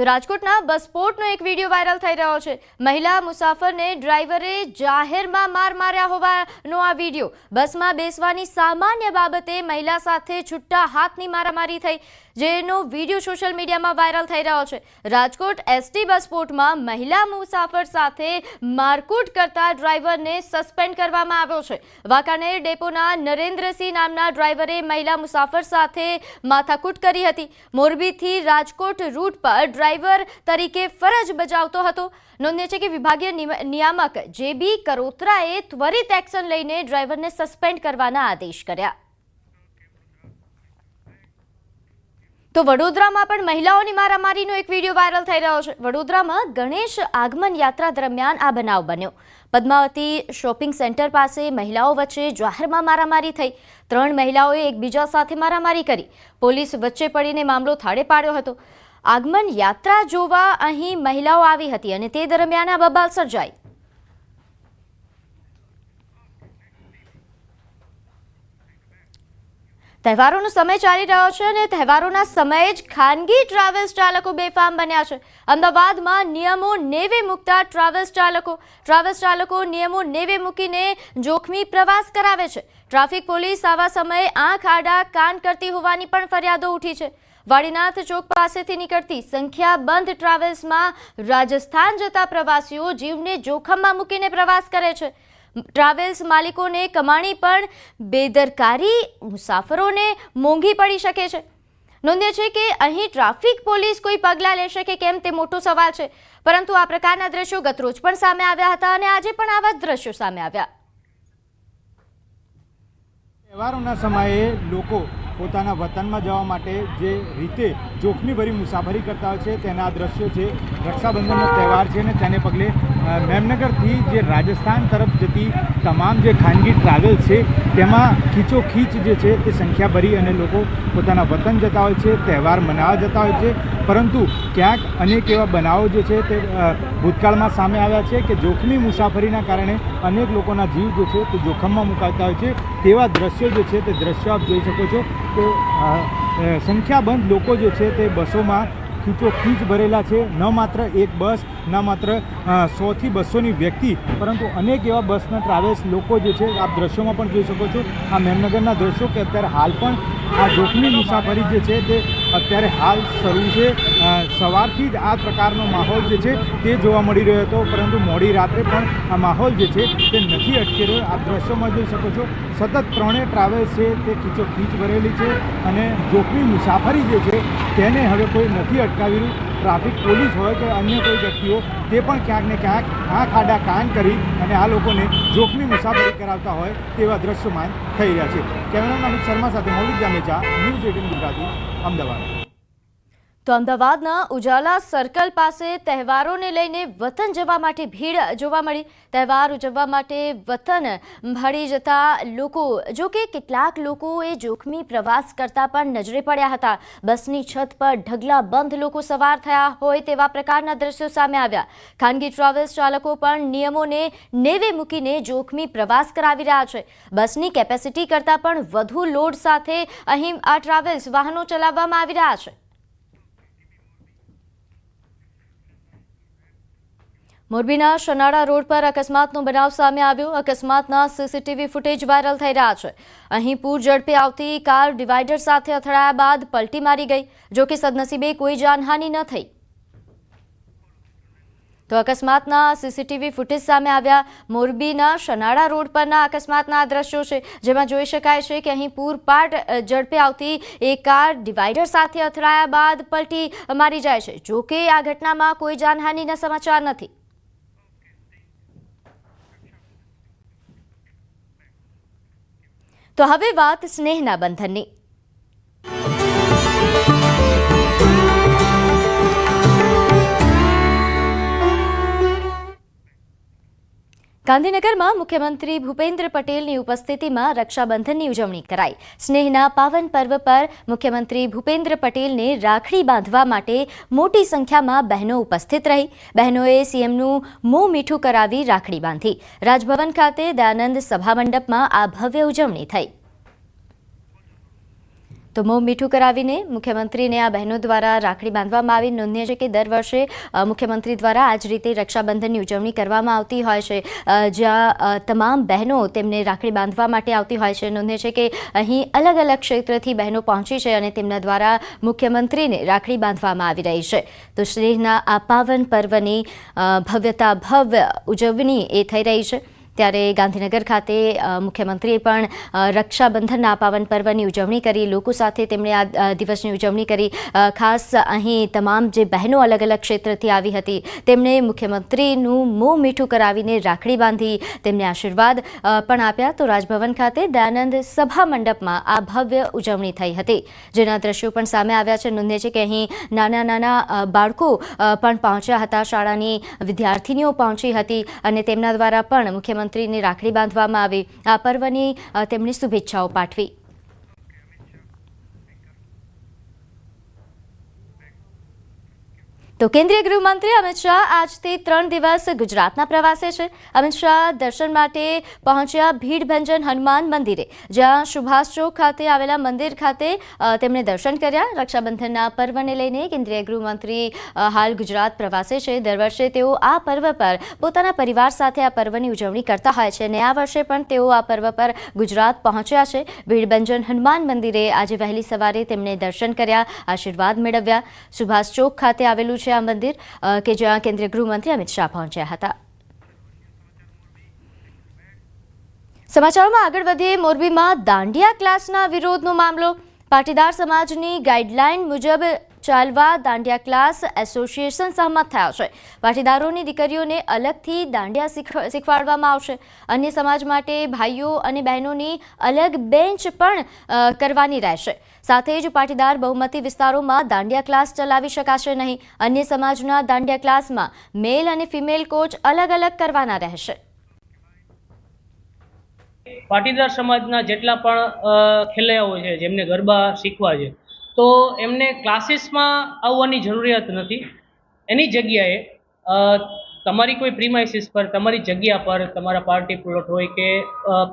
તો રાજકોટના બસપોર્ટનો એક વિડીયો વાયરલ થઈ રહ્યો છે। મહિલા મુસાફરને ડ્રાઈવરે જાહેરમાં માર માર્યા હોવાનો આ વિડીયો। બસમાં બેસવાની સામાન્ય બાબતે મહિલા સાથે છૂટા હાથની મારામારી થઈ, જેનો વિડીયો સોશિયલ મીડિયામાં વાયરલ થઈ રહ્યો છે। રાજકોટ એસટી બસપોર્ટમાં મહિલા મુસાફર સાથે મારકૂટ કરતા ડ્રાઈવરને સસ્પેન્ડ કરવામાં આવ્યો છે। વાંકાનેર ડેપોના નરેન્દ્રસિંહ નામના ડ્રાઈવરે મહિલા મુસાફર સાથે માથાકૂટ કરી હતી। મોરબીથી રાજકોટ રૂટ પર ડ્રાઈવર તરીકે ફરજ બજાવતો હતો। નોંધનીય છે કે વિભાગીય નિયામક જેબી કરોત્રાએ ત્વરિત એક્શન લઈને ડ્રાઈવરને સસ્પેન્ડ કરવાના આદેશ કર્યા। તો વડોદરામાં પણ મહિલાઓની મારામારીનો એક વિડીયો વાયરલ થઈ રહ્યો છે। વડોદરામાં ગણેશ આગમન યાત્રા દરમિયાન આ બનાવ બન્યો। પદ્માવતી શોપિંગ સેન્ટર પાસે મહિલાઓ વચ્ચે જાહેરમાં મારામારી થઈ। 3 મહિલાઓએ એકબીજા સાથે મારામારી કરી। પોલીસ વચ્ચે પડીને મામલો થાળે પાડ્યો હતો। આગમન યાત્રા જોવા અહીં મહિલાઓ આવી હતી અને તે દરમિયાન આ બબાલ સર્જાઈ। તહેવારોનો સમય ચાલી રહ્યો છે અને તહેવારોના સમયે જ ખાનગી ટ્રાવેલ્સ ચાલકો બેફામ બન્યા છે। અમદાવાદમાં નિયમો નેવે મૂકતા ટ્રાવેલ્સ ચાલકો નિયમો નેવે મૂકીને જોખમી પ્રવાસ કરાવે છે। ટ્રાફિક પોલીસ આવા સમયે આંખ આડા કાન કરતી હોવાની પણ ફરિયાદો ઉઠી છે। વાડીનાથ ચોક પાસેથી નીકળતી સંખ્યાબંધ ટ્રાવેલ્સમાં રાજસ્થાન જતા પ્રવાસીઓ જીવને જોખમમાં મૂકીને પ્રવાસ કરે છે। ટ્રાવેલ્સ માલિકોને કમાણી પણ બેદરકારી મુસાફરોને મોંઘી પડી શકે છે। નોંધ્ય છે કે અહીં ટ્રાફિક પોલીસ કોઈ પગલાં લેશે કે કેમ તે મોટો સવાલ છે, પરંતુ આ પ્રકારના દ્રશ્યો ગતરોજ પણ સામે આવ્યા હતા અને આજે પણ આવા જ દ્રશ્યો સામે આવ્યા। તહેવારોના સમયે લોકો પોતાના વતનમાં જવા માટે જે રીતે જોખમીભરી મુસાફરી કરતા હોય છે તેના આ દ્રશ્યો છે। રક્ષાબંધનનો તહેવાર છે અને તેને પગલે મેમનગરથી જે રાજસ્થાન તરફ જતી તમામ જે ખાનગી ટ્રાવેલ છે તેમાં ખીચોખીચ જે છે તે સંખ્યા ભરી અને લોકો પોતાના વતન જતા હોય છે, તહેવાર મનાવવા જતા હોય છે। પરંતુ ક્યાંક અનેક એવા બનાવો જે છે તે ભૂતકાળમાં સામે આવ્યા છે કે જોખમી મુસાફરીના કારણે અનેક લોકોના જીવ જે છે તે જોખમમાં મુકાતા હોય છે। તેવા દ્રશ્યો જે છે તે દ્રશ્યો આપ જોઈ શકો છો કે સંખ્યાબંધ લોકો જે છે તે બસોમાં ખીચોખીચ ભરેલા છે। ન માત્ર એક બસ, ન માત્ર 100 થી 200ની વ્યક્તિ, પરંતુ અનેક એવા બસના ટ્રાવેલ્સ લોકો જે છે આપ દ્રશ્યોમાં પણ જોઈ શકો છો। આ મેમનગરના દ્રશ્યો કે અત્યારે હાલ પણ આ જોખમી મુસાફરી જે છે તે અત્યારે હાલ શરૂ છે। સવારથી જ આ પ્રકારનો માહોલ જે છે તે જોવા મળી રહ્યો હતો, પરંતુ મોડી રાત્રે પણ આ માહોલ જે છે તે નથી અટકી રહ્યો। આપ દ્રશ્યોમાં જોઈ શકો છો સતત 3 ટ્રાવેલ્સ છે તે ખીચોખીચ ભરેલી છે અને જોખમી મુસાફરી જે છે તેને હવે કોઈ નથી અટકાવી રહ્યું। ટ્રાફિક પોલીસ હોય કે અન્ય કોઈ વ્યક્તિઓ તે પણ ક્યાંક ને ક્યાંક આંખ આડા કાન કરી અને આ લોકોને જોખમી મુસાફરી કરાવતા હોય તેવા દ્રશ્યોમાન થઈ રહ્યા છે। કેમેરામેન અમિત શર્મા સાથે મૌલિક જામેચા, ન્યૂઝ 18 ગુજરાતી, અમદાવાદ। તો અમદાવાદના ઉજાલા સર્કલ પાસે તહેવારોને લઈને વતન જવા માટે ભીડ જોવા મળી। તહેવાર ઉજવવા માટે વતન ભળી જતા લોકો, જો કે કેટલાક લોકોએ જોખમી પ્રવાસ કરતા પણ નજરે પડ્યા હતા। બસની છત પર ઢગલાબંધ લોકો સવાર થયા હોય તેવા પ્રકારના દ્રશ્યો સામે આવ્યા। ખાનગી ટ્રાવેલ્સ ચાલકો પણ નિયમોને નેવે મૂકીને જોખમી પ્રવાસ કરાવી રહ્યા છે। બસની કેપેસિટી કરતાં પણ વધુ લોડ સાથે અહીં આ ટ્રાવેલ્સ વાહનો ચલાવવામાં આવી રહ્યા છે। મોરબીના શનાળા રોડ પર અકસ્માતનો બનાવ સામે આવ્યો। અકસ્માતના સીસીટીવી ફૂટેજ વાયરલ થઈ રહ્યા છે। અહીં પૂર ઝડપે આવતી કાર ડિવાઈડર સાથે અથડાયા બાદ પલટી મારી ગઈ, જો કે સદનસીબે કોઈ જાનહાનિ ન થઈ। તો અકસ્માતના સીસીટીવી ફૂટેજ સામે આવ્યા। મોરબીના શનાળા રોડ પરના અકસ્માતના દ્રશ્યો છે, જેમાં જોઈ શકાય છે કે અહીં પૂરપાટ ઝડપે આવતી એક કાર ડિવાઈડર સાથે અથડાયા બાદ પલટી મારી જાય છે, જો કે આ ઘટનામાં કોઈ જાનહાનિના સમાચાર નથી। તો હવે વાત સ્નેહના બંધનની। ગાંધીનગરમાં મુખ્યમંત્રી ભૂપેન્દ્ર પટેલની ઉપસ્થિતિમાં રક્ષાબંધનની ઉજવણી કરાઈ। સ્નેહના પાવન પર્વ પર મુખ્યમંત્રી ભૂપેન્દ્ર પટેલને રાખડી બાંધવા માટે મોટી સંખ્યામાં બહેનો ઉપસ્થિત રહી। બહેનોએ સીએમનું મોં મીઠું કરાવી રાખડી બાંધી। રાજભવન ખાતે દયાનંદ સભા મંડપમાં આ ભવ્ય ઉજવણી થઈ। તો મોં મીઠું કરાવીને મુખ્યમંત્રીને આ બહેનો દ્વારા રાખડી બાંધવામાં આવી. નોંધનીય છે કે દર વર્ષે મુખ્યમંત્રી દ્વારા આ જ રીતે રક્ષાબંધનની ઉજવણી કરવામાં આવતી હોય છે, જ્યાં તમામ બહેનો તેમને રાખડી બાંધવા માટે આવતી હોય છે. નોંધનીય છે કે અહીં અલગ અલગ ક્ષેત્રથી બહેનો પહોંચી છે અને તેમના દ્વારા મુખ્યમંત્રીને રાખડી બાંધવામાં આવી રહી છે. તો સ્નેહના આ પાવન પર્વની ભવ્ય ઉજવણી એ થઈ રહી છે. ત્યારે ગાંધીનગર ખાતે મુખ્યમંત્રીએ પણ રક્ષાબંધનના પાવન પર્વની ઉજવણી કરી. લોકો સાથે તેમણે આ દિવસની ઉજવણી કરી. ખાસ અહીં તમામ જે બહેનો અલગ અલગ ક્ષેત્રથી આવી હતી તેમણે મુખ્યમંત્રીનું મોં મીઠું કરાવીને રાખડી બાંધી, તેમને આશીર્વાદ પણ આપ્યા. તો રાજભવન ખાતે દયાનંદ સભા મંડપમાં આ ભવ્ય ઉજવણી થઈ હતી, જેના દ્રશ્યો પણ સામે આવ્યા છે. નોંધે છે કે અહીં નાના બાળકો પણ પહોંચ્યા હતા, શાળાની વિદ્યાર્થીનીઓ પહોંચી હતી અને તેમના દ્વારા પણ મુખ્યમંત્રીને રાખડી બાંધવામાં આવી. આ પર્વની તેમની શુભેચ્છાઓ પાઠવી. તો કેન્દ્રીય ગૃહમંત્રી અમિત શાહ આજથી 3 દિવસ ગુજરાતના પ્રવાસે છે. અમિત શાહ દર્શન માટે પહોંચ્યા ભીડભંજન હનુમાન મંદિરે, જ્યાં સુભાષ ચોક ખાતે આવેલા મંદિર ખાતે તેમણે દર્શન કર્યા. રક્ષાબંધનના પર્વને લઈને કેન્દ્રીય ગૃહમંત્રી હાલ ગુજરાત પ્રવાસે છે. દર વર્ષે તેઓ આ પર્વ પર પોતાના પરિવાર સાથે આ પર્વની ઉજવણી કરતા હોય છે અને આ વર્ષે પણ તેઓ આ પર્વ પર ગુજરાત પહોંચ્યા છે. ભીડભંજન હનુમાન મંદિરે આજે વહેલી સવારે તેમણે દર્શન કર્યા, આશીર્વાદ મેળવ્યા. સુભાષ ચોક ખાતે આવેલું છે આ મંદિર કે જ્યાં કેન્દ્રીય ગૃહમંત્રી અમિત શાહ પહોંચ્યા હતા. સમાચારોમાં આગળ વધીએ. મોરબીમાં દાંડિયા ક્લાસના વિરોધનો મામલો. પાટીદાર સમાજની ગાઈડલાઈન મુજબ ચાલવા દાંડિયા ક્લાસ એસોસિએશન સહમત થયા છે. પાટીદારોની દીકરીઓને અલગથી દાંડિયા શીખવાડવામાં આવશે. અન્ય સમાજ માટે ભાઈઓ અને બહેનોની અલગ બેન્ચ પણ કરવાની રહેશે. સાથે જ પાટીદાર બહુમતી વિસ્તારોમાં દાંડિયા ક્લાસ ચલાવી શકાશે નહીં. અન્ય સમાજના દાંડિયા ક્લાસમાં મેલ અને ફિમેલ કોચ અલગ અલગ કરવાના રહેશે. પાટીદાર સમાજના જેટલા પણ ખેલૈયાઓ છે જેમને ગરબા શીખવા છે, તો એમને ક્લાસીસમાં આવવાની જરૂરિયાત નથી. એની જગ્યાએ તમારી કોઈ પ્રીમાઇસીસ પર, તમારી જગ્યા પર, તમારા પાર્ટી પ્લોટ હોય કે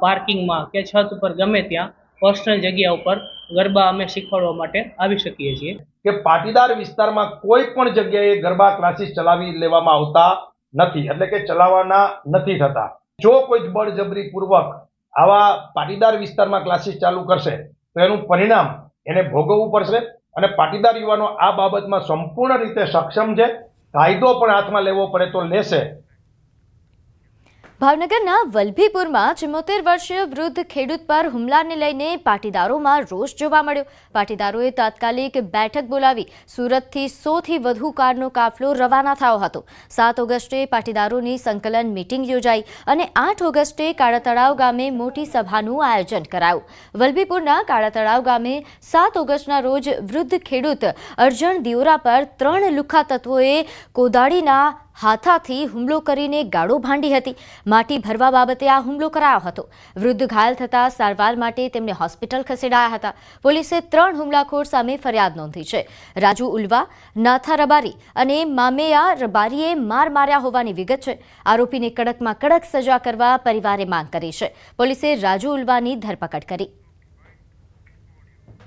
પાર્કિંગમાં કે છત ઉપર, ગમે ત્યાં પર્સનલ જગ્યા ઉપર ગરબા અમે શીખવાડવા માટે આવી શકીએ છીએ. કે પાટીદાર વિસ્તારમાં કોઈ પણ જગ્યાએ ગરબા ક્લાસીસ ચલાવી લેવામાં આવતા નથી, એટલે કે ચલાવવાના નથી થતા. જો કોઈ બળજબરી પૂર્વક આવા પાટીદાર વિસ્તારમાં ક્લાસીસ ચાલુ કરશે તો એનું પરિણામ એને ભોગવવું પડશે. અને પાટીદાર યુવાનો આ બાબતમાં સંપૂર્ણ રીતે સક્ષમ છે. કાયદો પણ હાથમાં લેવો પડે તો લેશે. ભાવનગરના વલભીપુરમાં 74 વર્ષીય વૃદ્ધ ખેડૂત પર હુમલાને લઈને પાટીદારોમાં રોષ જોવા મળ્યો. પાટીદારોએ તાત્કાલિક બેઠક બોલાવી સુરતથી 100થી વધુ કારનો કાફલો રવાના થયો હતો. 7 ઓગસ્ટે પાટીદારોની સંકલન મીટિંગ યોજાઈ અને 8 ઓગસ્ટે કાળા તળાવ ગામે મોટી સભાનું આયોજન કરાયું. વલભીપુરના કાળા તળાવ ગામે 7 ઓગસ્ટના રોજ વૃદ્ધ ખેડૂત અર્જણ દિયોરા પર 3 લુખ્ખા તત્વોએ કોદાળીના હાથાથી હુમલો કરીને ગાળો ભાંડી હતી. માટી ભરવા બાબતે આ હુમલો કરાયો હતો. વૃદ્ધ ઘાયલ થતા સારવાર માટે તેમને હોસ્પિટલ ખસેડાયા હતા. પોલીસે 3 હુમલાખોર સામે ફરિયાદ નોંધી છે. રાજુ ઉલ્વા, નાથા રબારી અને મામેયા રબારીએ માર માર્યા હોવાની વિગત છે. આરોપીને કડકમાં કડક સજા કરવા પરિવારે માંગ કરી છે. પોલીસે રાજુ ઉલ્વાની ધરપકડ કરી.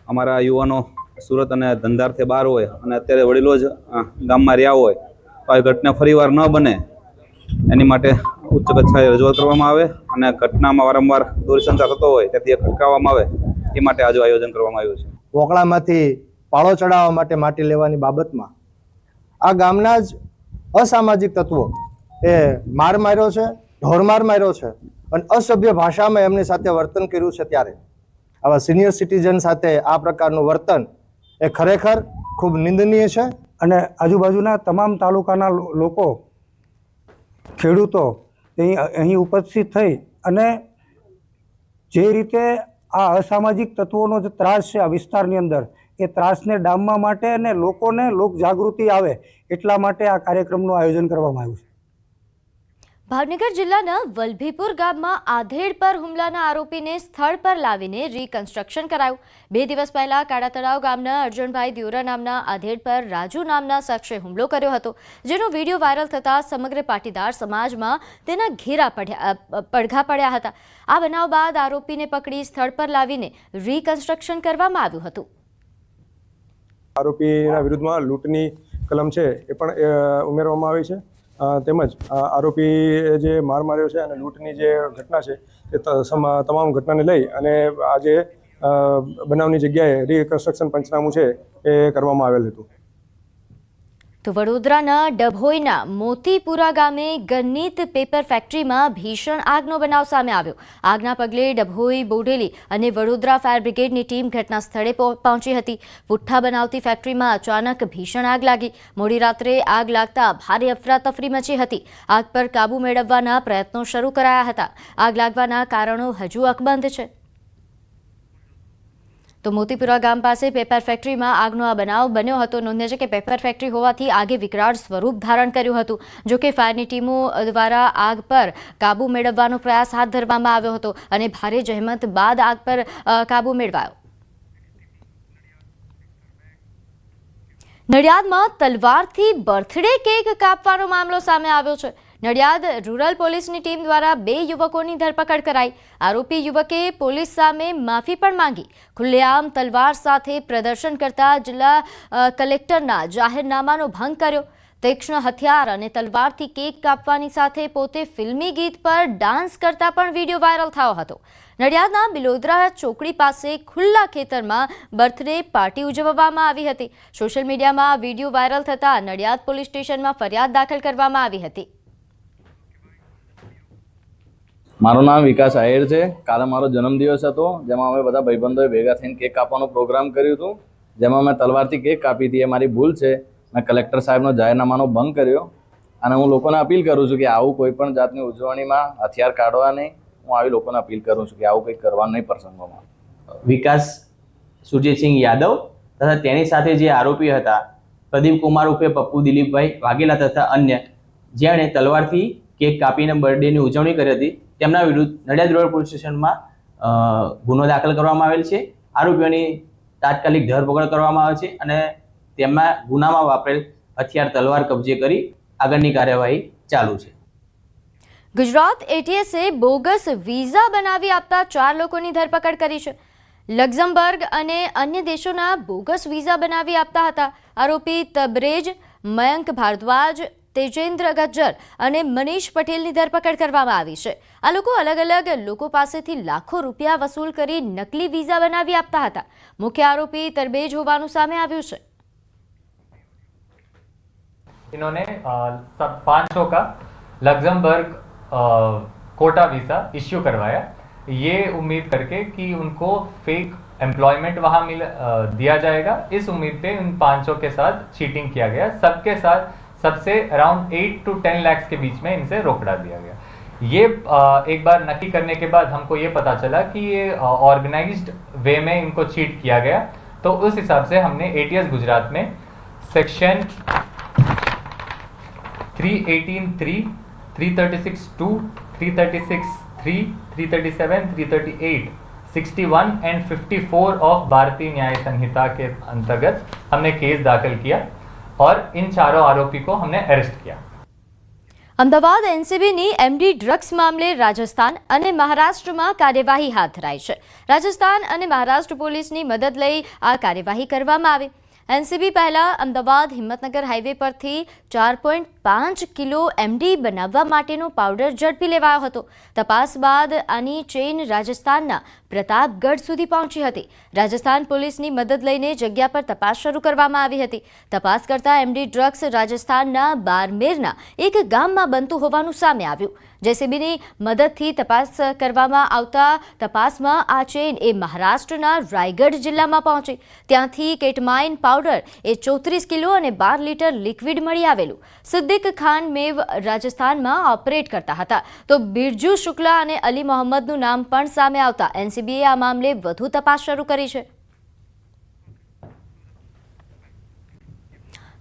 અમારા યુવાનો સુરત અને ધંધાર્થે બહાર હોય અને અત્યારે વડીલો જ ગામમાં રહ્યા હોય તો આ ઘટના ફરીવાર ન બને એની માટે ઉચ્ચ કક્ષાએ રજૂઆત કરવામાં આવે અને ઘટનામાં વારંવાર દોરી સંચાર થતો હોય તેથી અટકાવવામાં આવે એ માટે આજે આયોજન કરવામાં આવ્યું છે. વોકળામાંથી પાળો ચડાવવા માટે માટી લેવાની બાબતમાં આ ગામના જ અસામાજિક તત્વો એ માર માર્યો છે, ઢોરમાર માર્યો છે અને અસભ્ય ભાષામાં એમની સાથે વર્તન કર્યું છે. ત્યારે આવા સિનિયર સિટીઝન સાથે આ પ્રકારનું વર્તન એ ખરેખર ખૂબ નિંદનીય છે. અને આજુબાજુના તમામ તાલુકાના લોકો, ખેડૂતો અહીં ઉપસ્થિત થઈ અને જે રીતે આ અસામાજિક તત્વોનો જે ત્રાસ છે આ વિસ્તારની અંદર, એ ત્રાસને ડામવા માટે અને લોકોને લોક જાગૃતિ આવે એટલા માટે આ કાર્યક્રમનું આયોજન કરવામાં આવ્યું છે. ભાવનગર જિલ્લાના વલભીપુર ગામમાં આધેડ પર હુમલાના આરોપીને સ્થળ પર લાવીને રીકન્સ્ટ્રક્શન કરાયું. 2 દિવસ પહેલા કાળા તળાવ ગામના અર્જણભાઈ દિયોરા નામના આધેડ પર રાજુ નામના શખ્સે હુમલો કર્યો હતો, જેનો વિડીયો વાયરલ થતા સમગ્ર પાટીદાર સમાજમાં તેના ઘેરા પડઘા પડ્યા હતા. આ બનાવ બાદ આરોપીને પકડી સ્થળ પર લાવીને રીકન્સ્ટ્રક્શન કરવામાં આવ્યું હતું. આરોપીના વિરુદ્ધમાં લૂંટની કલમ છે એ પણ ઉમેરવામાં આવી છે તેમજ આરોપીએ જે માર માર્યો છે અને લૂંટની જે ઘટના છે તે તમામ ઘટનાને લઈ અને આજે બનાવની જગ્યાએ રિકન્સ્ટ્રક્શન પંચનામું છે એ કરવામાં આવેલ હતું. તો વડોદરાના ડભોઈના મોતીપુરા ગામે ગન્નીત પેપર ફેક્ટરીમાં ભીષણ આગનો બનાવ સામે આવ્યો. આગના પગલે ડભોઈ, બોડેલી અને વડોદરા ફાયર બ્રિગેડની ટીમ ઘટના સ્થળે પહોંચી હતી. પુઠ્ઠા બનાવતી ફેક્ટરીમાં અચાનક ભીષણ આગ લાગી. મોડી રાત્રે આગ લાગતા ભારે અફરાતફરી મચી હતી. આગ પર કાબુ મેળવવાના પ્રયત્નો શરૂ કરાયા હતા. આગ લાગવાના કારણો હજુ અકબંધ છે. તો મોતીપુરા ગામ પાસે પેપર ફેક્ટરીમાં આગનો આ બનાવ બન્યો હતો. નોંધ્ય છે કે પેપર ફેક્ટરી હોવાથી આગે વિકરાળ સ્વરૂપ ધારણ કર્યું હતું. જોકે ફાયરની ટીમો દ્વારા આગ પર કાબુ મેળવવાનો પ્રયાસ હાથ ધરવામાં આવ્યો હતો અને ભારે જહેમત બાદ આગ પર કાબુ મેળવાયો. નડિયાદમાં તલવારથી બર્થડે કેક કાપવાનો મામલો સામે આવ્યો છે. નડિયાદ રૂરલ પોલીસની ટીમ દ્વારા 2 યુવકોની ધરપકડ કરાઈ. આરોપી યુવકે પોલીસ સામે માફી પણ માંગી. ખુલ્લેઆમ તલવાર સાથે પ્રદર્શન કરતા જિલ્લા કલેક્ટરના જાહેરનામાનો ભંગ કર્યો. તીક્ષ્ણ હથિયાર અને તલવારથી કેક કાપવાની સાથે પોતે ફિલ્મી ગીત પર ડાન્સ કરતા પણ વિડીયો વાયરલ થયો હતો. નડિયાદના બિલોદરા ચોકડી પાસે ખુલ્લા ખેતરમાં બર્થડે પાર્ટી ઉજવવામાં આવી હતી. સોશિયલ મીડિયામાં આ વિડીયો વાયરલ થતાં નડિયાદ પોલીસ સ્ટેશનમાં ફરિયાદ દાખલ કરવામાં આવી હતી. મારું નામ વિકાસ આહિર છે. કાલે મારો જન્મદિવસ હતો, જેમાં અમે બધા ભાઈબંધોએ ભેગા થઈને કેક કાપવાનો પ્રોગ્રામ કર્યું હતું. જેમાં મેં તલવારથી કેક કાપી હતી. એ મારી ભૂલ છે. મેં કલેક્ટર સાહેબનો જાહેરનામાનો ભંગ કર્યો અને હું લોકોને અપીલ કરું છું કે આવું કોઈ પણ જાતની ઉજવણીમાં હથિયાર કાઢવા નહીં. હું આવી લોકોને અપીલ કરું છું કે આવું કંઈક કરવાનું નહીં પ્રસંગોમાં. વિકાસ સુરજીતસિંહ યાદવ તથા તેની સાથે જે આરોપી હતા પ્રદીપ કુમાર ઉર્ફે પપ્પુ દિલીપભાઈ વાઘેલા તથા અન્ય, જેણે તલવારથી કેક કાપીને બર્થડેની ઉજવણી કરી હતી, તેમના વિરુદ્ધ નડિયાદ રૂરલ પોલીસ સ્ટેશનમાં ગુનો દાખલ કરવામાં આવેલ છે. આરોપીઓની તાત્કાલિક ધરપકડ કરવામાં આવે છે અને તેમના ગુનામાં વાપરેલ હથિયાર તલવાર કબજે કરી આગળની કાર્યવાહી ચાલુ છે. ગુજરાત એટીએસે બોગસ વિઝા બનાવી આપતા 4 લોકોની ધરપકડ કરી છે. લક્ઝમબર્ગ અને અન્ય દેશોના બોગસ વિઝા બનાવી આપતા હતા. આરોપી તબરેજ, મયંક ભારદ્વાજ, તેજેન્દ્ર ગજ્જર અને મનીષ પટેલની ધરપકડ કરવામાં આવી છે. આ લોકો અલગ અલગ લોકો પાસેથી લાખો રૂપિયા વસૂલ કરી નકલી વિઝા બનાવી આપતા હતા. મુખ્ય આરોપી તરબેજ હોવાનું સામે આવ્યું છે. इन्होंने 500 का लग्जमबर्ग कोटा वीज़ा इश्यू करवाया, ये उम्मीद करके कि उनको फेक एम्प्लॉयमेंट वहाँ दिया जाएगा. इस उम्मीद पे उन 500 के साथ चीटिंग किया गया. सबके साथ सबसे अराउंड 8 to 10 लाख के बीच में इनसे रोकड़ा दिया गया. ये एक बार नक्की करने के बाद हमको ये पता चला कि ये ऑर्गेनाइज्ड वे में इनको चीट किया गया. तो उस हिसाब से हमने एटीएस गुजरात में सेक्शन 318(3), 336(2), 336(3), 337, 338, 61 एंड 54 ऑफ भारतीय न्याय संहिता के अंतर्गत हमने केस दाखिल किया और इन चारों आरोपी को हमने अरेस्ट किया. અમદાવાદ એનસીબીની એમડી ડ્રગ્સ મામલે રાજસ્થાન અને મહારાષ્ટ્રમાં કાર્યવાહી હાથ ધરાઈ છે. રાજસ્થાન અને મહારાષ્ટ્ર પોલીસની મદદ લઈ આ કાર્યવાહી કરવામાં આવી. એનસીબી પહેલા અમદાવાદ હિંમતનગર હાઈવે પરથી 4.5 કિલો એમડી બનાવવા માટેનો પાવડર ઝડપી લેવાયો હતો. તપાસ બાદ આની ચેઇન રાજસ્થાનના પ્રતાપગઢ સુધી પહોંચી હતી. રાજસ્થાન પોલીસની મદદ લઈને જગ્યા પર તપાસ શરૂ કરવામાં આવી હતી. તપાસ કરતા એમડી ડ્રગ્સ રાજસ્થાનના બારમેરના એક ગામમાં બનતું હોવાનું સામે આવ્યું. જેસીબીની મદદથી તપાસ કરવામાં આવતા તપાસમાં આ ચેઇન એ મહારાષ્ટ્રના રાયગઢ જિલ્લામાં પહોંચી. ત્યાંથી કેટમાઇન પાવડર એ 34 કિલો અને 12 લીટર લિક્વિડ મળી આવેલું. સિદ્દીક ખાન મેવ રાજસ્થાનમાં ઓપરેટ કરતા હતા, તો બિરજુ શુક્લા અને અલી મોહમ્મદનું નામ પણ સામે આવતા એનસીબીએ આ મામલે વધુ તપાસ શરૂ કરી છે.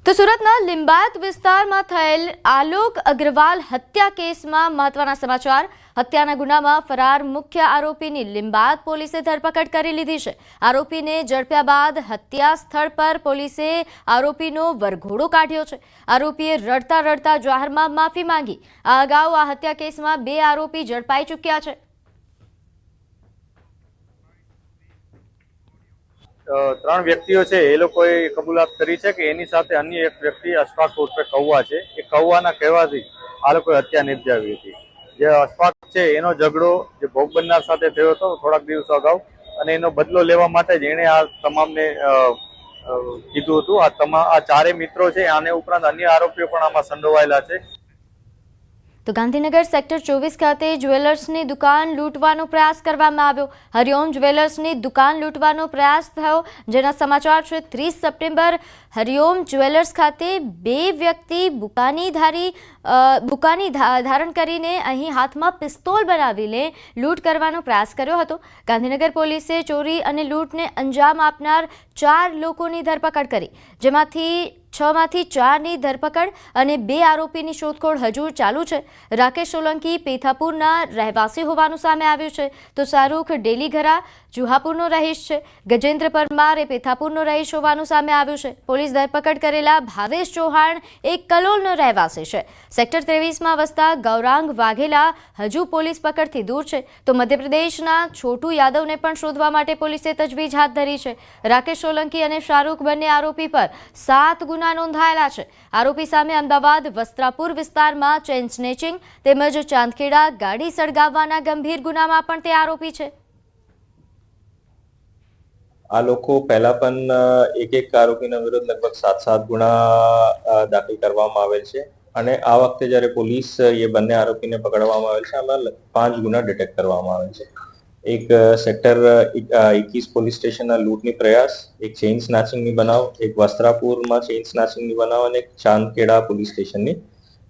તો સુરતના લિંબાયત વિસ્તારમાં થયેલ આલોક અગ્રવાલ હત્યા કેસમાં મહત્વના સમાચાર. હત્યાના ગુનામાં ફરાર મુખ્ય આરોપીની લિંબાયત પોલીસે ધરપકડ કરી લીધી છે. આરોપીને ઝડપ્યા બાદ હત્યા સ્થળ પર પોલીસે આરોપીનો વરઘોડો કાઢ્યો છે. આરોપીએ રડતા રડતા જાહેરમાં માફી માંગી. આ અગાઉ આ હત્યા કેસમાં 2 આરોપી ઝડપાઈ ચૂક્યા છે. 3 વ્યક્તિઓ છે એ લોકોએ કબૂલાત કરી છે કે એની સાથે અન્ય એક વ્યક્તિ અશફાક ઉર્ફે કૌવા છે, એ કૌવાના કહેવાથી આ લોકોએ હત્યા નિપજાવી હતી. જે અશફાક છે એનો ઝઘડો જે ભોગ બનનાર સાથે થયો હતો થોડાક દિવસો અગાઉ, અને એનો બદલો લેવા માટે જ એણે આ તમામને કીધું હતું. આ 4 મિત્રો છે, આને ઉપરાંત અન્ય આરોપીઓ પણ આમાં સંડોવાયેલા છે. તો ગાંધીનગર સેક્ટર 24 ખાતે જ્વેલર્સની દુકાન લૂંટવાનો પ્રયાસ કરવામાં આવ્યો. હરિઓમ જ્વેલર્સની દુકાન લૂંટવાનો પ્રયાસ થયો, જેના સમાચાર છે. 30 સપ્ટેમ્બર હરિઓમ જ્વેલર્સ ખાતે 2 વ્યક્તિ બુકાની ધારણ કરીને અહીં હાથમાં પિસ્તોલ બનાવીને લૂંટ કરવાનો પ્રયાસ કર્યો હતો. ગાંધીનગર પોલીસે ચોરી અને લૂંટને અંજામ આપનાર 4 લોકોની ધરપકડ કરી, જેમાંથી 6 માંથી 4ની ધરપકડ અને 2 આરોપીની શોધખોળ હજુ ચાલુ છે. રાકેશ સોલંકી પેથાપુરના રહેવાસી હોવાનું સામે આવ્યું છે, તો શાહરૂખ ડેલીઘરા જુહાપુરનો રહીશ છે. ગજેન્દ્ર પરમાર એ પેથાપુરનો રહીશ હોવાનું સામે આવ્યું છે. પોલીસ ધરપકડ કરેલા ભાવેશ ચૌહાણ એક કલોલનો રહેવાસી છે. સેક્ટર 23માં વસતા ગૌરાંગ વાઘેલા હજુ પોલીસ પકડથી દૂર છે. તો મધ્યપ્રદેશના છોટુ યાદવને પણ શોધવા માટે પોલીસે તજવીજ હાથ ધરી છે. રાકેશ સોલંકી અને શાહરૂખ બંને આરોપી પર 7 ગુના નોંધાયેલા છે. આરોપી સામે અમદાવાદ વસ્ત્રાપુર વિસ્તારમાં ચેઇન સ્નેચિંગ તેમજ ચાંદખેડા ગાડી સળગાવવાના ગંભીર ગુનામાં પણ તે આરોપી છે. આ લોકો પહેલા પણ એક આરોપીના વિરુદ્ધ લગભગ 7 ગુના દાખલ કરવામાં આવેલ છે, અને આ વખતે જ્યારે પોલીસ એ બંને આરોપીને પકડવામાં આવેલ છે, આમાં 5 ગુના ડિટેક્ટ કરવામાં આવેલ છે. એક સેક્ટર 21 પોલીસ સ્ટેશનના લૂંટની પ્રયાસ, એક ચેઇન સ્નેચિંગની બનાવ, એક વસ્ત્રાપુરમાં ચેઇન સ્નેચિંગની બનાવ અને એક ચાંદખેડા પોલીસ સ્ટેશનની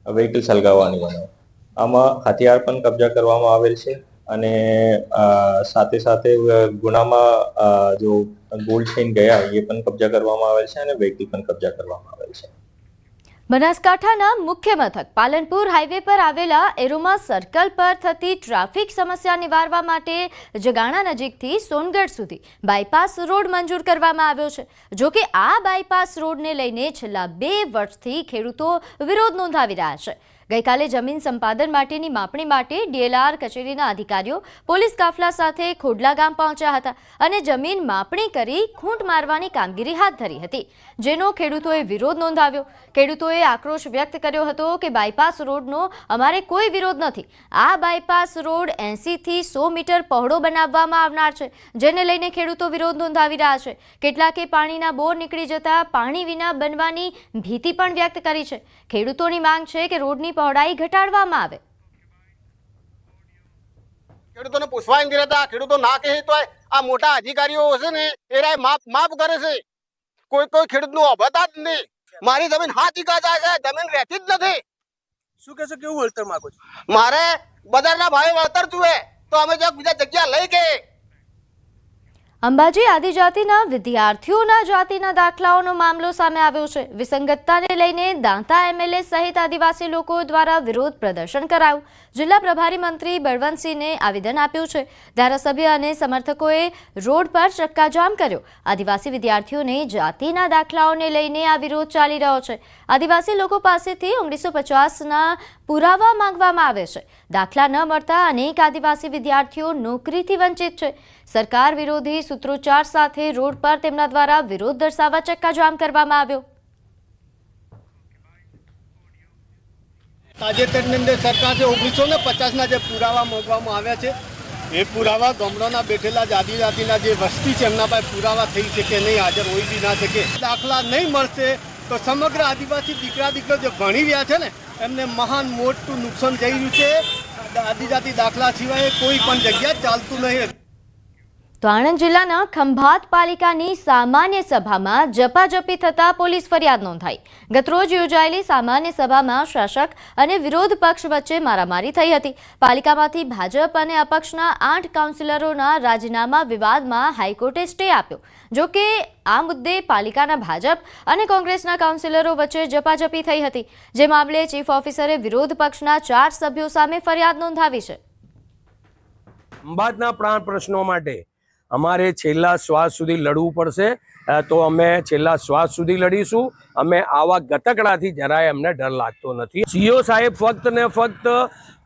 વ્હીકલ સળગાવવાની બનાવ. આમાં હથિયાર પણ કબજા કરવામાં આવેલ છે, અને સાથે સાથે ગુનામાં જો ગોલ્ડ ચેઇન ગયા એ પણ કબજા કરવામાં આવેલ છે, અને વ્હીકલ પણ કબજા કરવામાં આવેલ છે. બનાસકાંઠાના મુખ્ય મથક પાલનપુર હાઈવે પર આવેલા એરોમા સર્કલ પર થતી ટ્રાફિક સમસ્યા નિવારવા માટે જગાણા નજીકથી સોનગઢ સુધી બાયપાસ રોડ મંજૂર કરવામાં આવ્યો છે. જો કે આ બાયપાસ રોડને લઈને છેલ્લા 2 વર્ષથી ખેડૂતો વિરોધ નોંધાવી રહ્યા છે. ગઈકાલે જમીન સંપાદન માટેની માપણી માટે DLR કચેરીના અધિકારીઓ પોલીસ કાફલા સાથે ખોડલા ગામ પહોંચ્યા હતા અને જમીન માપણી કરી ખૂંટ મારવાની કામગીરી હાથ ધરી હતી, જેનો ખેડૂતોએ વિરોધ નોંધાવ્યો. ખેડૂતોએ આક્રોશ વ્યક્ત કર્યો હતો કે બાયપાસ રોડનો અમારે કોઈ વિરોધ નથી. આ બાયપાસ રોડ 80 થી 100 મીટર પહોળો બનાવવામાં આવનાર છે, જેને લઈને ખેડૂતો વિરોધ નોંધાવી રહ્યા છે. કેટલાકે પાણીના બોર નીકળી જતા પાણી વિના બનવાની ભીતિ પણ વ્યક્ત કરી છે. ખેડૂતોની માંગ છે કે રોડની પહોળાઈ ઘટાડવામાં આવે. ખેડૂતોને પૂછવા નથી રહેતા, ખેડૂતો ના કહે તો આ મોટા અધિકારીઓ છે ને એ માફ કરે છે. કોઈ ખેડૂતનું અભતા જ નહીં. મારી જમીન 7 વીઘા જાય છે, જમીન રહેતી જ નથી. શું કહેશો, કેવું વળતર માંગો છો? મારે બજારના ભાવે વળતર જોઈએ તો અમે બીજા જગ્યા લઈ ગયે. અંબાજી આદિજાતિના વિદ્યાર્થીઓના જાતિના દાખલાઓનો મામલો સામે આવ્યો છે. વિસંગતતાને લઈને દાંતા MLA સહિત આદિવાસી લોકો દ્વારા વિરોધ પ્રદર્શન કરાયું. જિલ્લા પ્રભારી મંત્રી બળવંતસિંહને આવેદન આપ્યું છે. ધારાસભ્ય અને સમર્થકોએ રોડ પર ચક્કાજામ કર્યો. આદિવાસી વિદ્યાર્થીઓને જાતિના દાખલાઓને લઈને આ વિરોધ ચાલી રહ્યો છે. આદિવાસી લોકો પાસેથી 1950ના પુરાવા માંગવામાં આવે છે. દાખલા ન મળતા અનેક આદિવાસી વિદ્યાર્થીઓ નોકરીથી વંચિત છે. સરકાર વિરોધી સૂત્રોચ્ચાર સાથે રોડ પર તેમના દ્વારા વિરોધ દર્શાવવા ચક્કાજામ કરવામાં આવ્યો. તાજેતરની અંદર સરકારે 1950ના જે પુરાવા માંગવામાં આવ્યા છે, એ પુરાવા ગામડાના બેઠેલા આદિજાતિના જે વસ્તી છે એમના પાસે પુરાવા થઈ શકે નહીં, હાજર હોય બી ના શકે. દાખલા નહીં મળશે તો સમગ્ર આદિવાસી દીકરો જે ભણી રહ્યા છે ને એમને મહાન મોટું નુકસાન થઈ રહ્યું છે. આદિજાતિ દાખલા સિવાય કોઈ પણ જગ્યા ચાલતું નહીં. તો આણંદ જિલ્લાના ખંભાત પાલિકાની સામાન્ય સભામાં ઝપાઝપી થતા પોલીસ ફરિયાદ નોંધાઈ. ગતરોજ યોજાયેલી સામાન્ય સભામાં શાસક અને વિરોધ પક્ષ વચ્ચે મારામારી થઈ હતી. પાલિકામાંથી ભાજપ અને અપક્ષના 8 કાઉન્સિલરોના રાજીનામા વિવાદમાં હાઈકોર્ટે સ્ટે આપ્યો. જો કે આ મુદ્દે પાલિકાના ભાજપ અને કોંગ્રેસના કાઉન્સિલરો વચ્ચે ઝપાઝપી થઈ હતી, જે મામલે ચીફ ઓફિસરે વિરોધ પક્ષના 4 સભ્યો સામે ફરિયાદ નોંધાવી છે. ખંભાતના પ્રાણ પ્રશ્નો માટે અમારે છેલ્લા શ્વાસ સુધી લડવું પડશે, તો અમે છેલ્લા શ્વાસ સુધી લડીશું. અમે આવા ગતકડાથી જરાય અમને ડર લાગતો નથી. સીઓ સાહેબ ફક્ત ને ફક્ત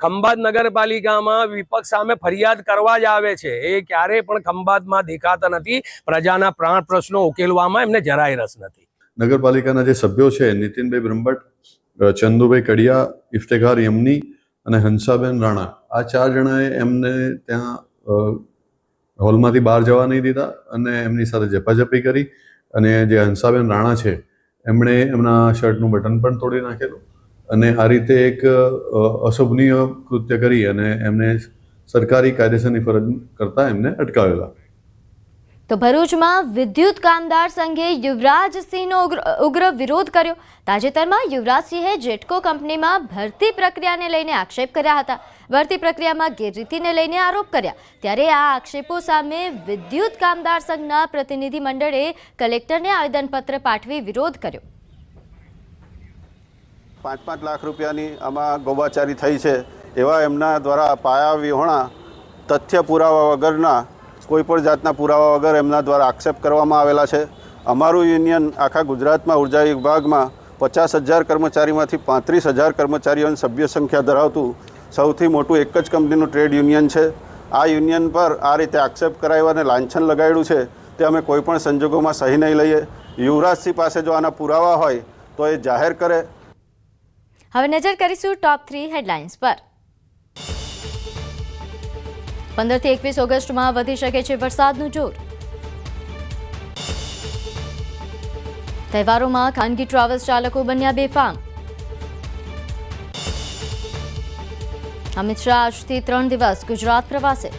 ખંભાત નગરપાલિકામાં વિપક્ષ સામે ફરિયાદ કરવા જ આવે છે. એ ક્યારેય પણ ખંભાતમાં દેખાતા નથી. પ્રજાના પ્રાણ પ્રશ્નો ઉકેલવામાં એમને જરાય રસ નથી. નગરપાલિકાના જે સભ્યો છે નીતિનભાઈ બ્રહ્મભટ્ટ, ચંદુભાઈ કડિયા, ઇફ્તેખાર યમની અને હંસાબેન રાણા, આ 4 જણાએ એમને ત્યાં હોલમાંથી બહાર જવા નહીં દીધા અને એમની સાથે ઝપાઝપી કરી. અને જે હંસાબેન રાણા છે એમણે એમના શર્ટનું બટન પણ તોડી નાખેલું અને આ રીતે એક અશોભનીય કૃત્ય કરી અને એમને સરકારી કાયદેસરની ફરજ કરતા એમને અટકાવેલા. તો ભરૂચમાં વિદ્યુત કામદાર સંઘે યુવરાજસિંહનો ઉગ્ર વિરોધ કર્યો. તાજેતરમાં યુવરાજસિંહે જેટકો કંપનીમાં ભરતી પ્રક્રિયાને લઈને આક્ષેપ કર્યા હતા. ભરતી પ્રક્રિયામાં ગેરરીતિને લઈને આરોપ કર્યા. ત્યારે આ આક્ષેપો સામે વિદ્યુત કામદાર સંઘના પ્રતિનિધિ મંડળે કલેક્ટરને આવેદનપત્ર પાઠવી વિરોધ કર્યો. 5-5 લાખ રૂપિયાની આમાં ગોબાચારી થઈ છે એવા એમના દ્વારા પાયા વિહોણા તથ્ય પુરાવા વગરના કોઈપણ જાતના પુરાવા વગર એમના દ્વારા આક્ષેપ કરવામાં આવેલા છે. અમારું યુનિયન આખા ગુજરાતમાં ઉર્જા વિભાગમાં 50,000 કર્મચારીમાંથી 35,000 કર્મચારીઓની સભ્ય સંખ્યા ધરાવતું સૌથી મોટું એક જ કંપનીનું ટ્રેડ યુનિયન છે. આ યુનિયન પર આ રીતે આક્ષેપ કરાવ્યો અને લાંછન લગાડ્યું છે તે અમે કોઈપણ સંજોગોમાં સહી નહીં લઈએ. યુવરાજસિંહ પાસે જો આના પુરાવા હોય તો એ જાહેર કરે. હવે નજર કરીશું ટોપ 3 હેડલાઇન્સ પર. 15 થી 21 ઓગસ્ટમાં વધી શકે છે વરસાદનું જોર. તહેવારોમાં ખાનગી ટ્રાવેલ્સ ચાલકો બન્યા બેફામ. અમિત શાહ આજથી 3 દિવસ ગુજરાત પ્રવાસે.